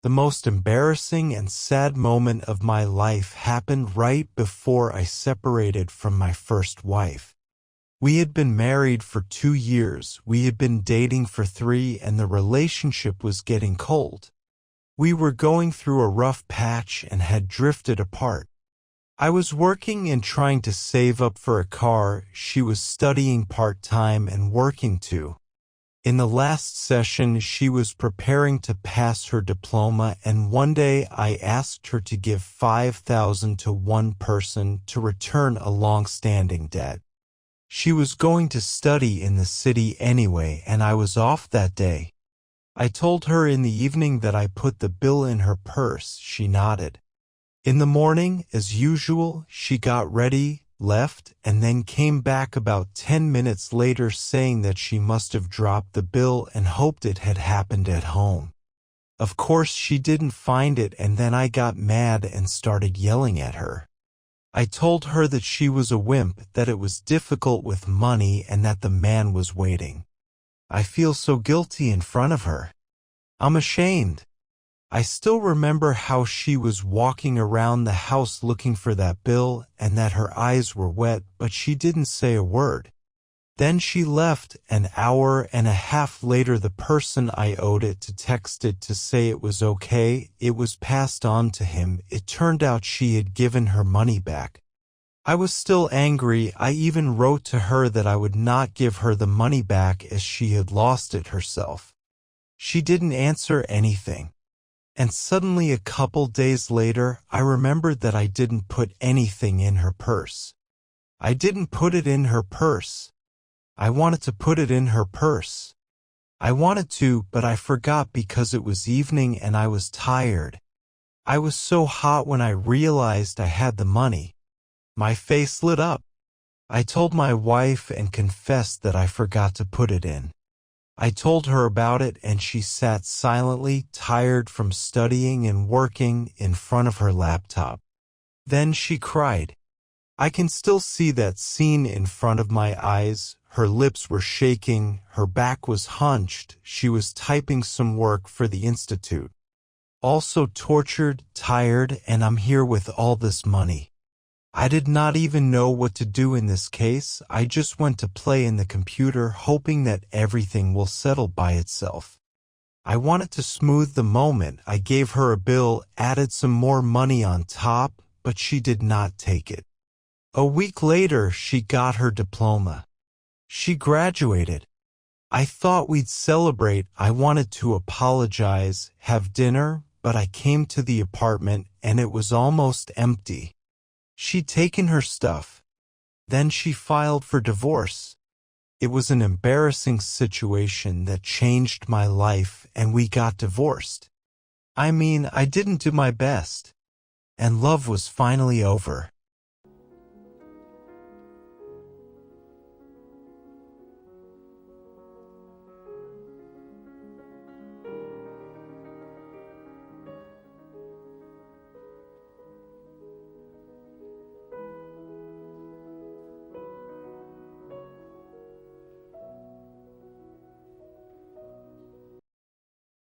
The most embarrassing and sad moment of my life happened right before I separated from my first wife. We had been married for 2 years, we had been dating for 3, and the relationship was getting cold. We were going through a rough patch and had drifted apart. I was working and trying to save up for a car, she was studying part-time and working too. In the last session, she was preparing to pass her diploma, and one day I asked her to give $5,000 to one person to return a long-standing debt. She was going to study in the city anyway, and I was off that day. I told her in the evening that I put the bill in her purse. She nodded. In the morning, as usual, she got ready, left, and then came back about 10 minutes later saying that she must have dropped the bill and hoped it had happened at home. Of course she didn't find it, and then I got mad and started yelling at her. I told her that she was a wimp, that it was difficult with money, and that the man was waiting. I feel so guilty in front of her. I'm ashamed. I still remember how she was walking around the house looking for that bill and that her eyes were wet, but she didn't say a word. Then she left. An hour and a half later, the person I owed it to texted to say it was okay. It was passed on to him. It turned out she had given her money back. I was still angry. I even wrote to her that I would not give her the money back as she had lost it herself. She didn't answer anything. And suddenly, a couple days later, I remembered that I didn't put anything in her purse. I didn't put it in her purse. I wanted to put it in her purse. I wanted to, but I forgot because it was evening and I was tired. I was so hot when I realized I had the money. My face lit up. I told my wife and confessed that I forgot to put it in. I told her about it, and she sat silently, tired from studying and working, in front of her laptop. Then she cried. I can still see that scene in front of my eyes. Her lips were shaking, her back was hunched, she was typing some work for the institute. Also tortured, tired, and I'm here with all this money. I did not even know what to do in this case. I just went to play in the computer, hoping that everything will settle by itself. I wanted to smooth the moment. I gave her a bill, added some more money on top, but she did not take it. A week later, she got her diploma. She graduated. I thought we'd celebrate. I wanted to apologize, have dinner, but I came to the apartment and it was almost empty. She'd taken her stuff. Then she filed for divorce. It was an embarrassing situation that changed my life, and we got divorced. I mean, I didn't do my best. And love was finally over.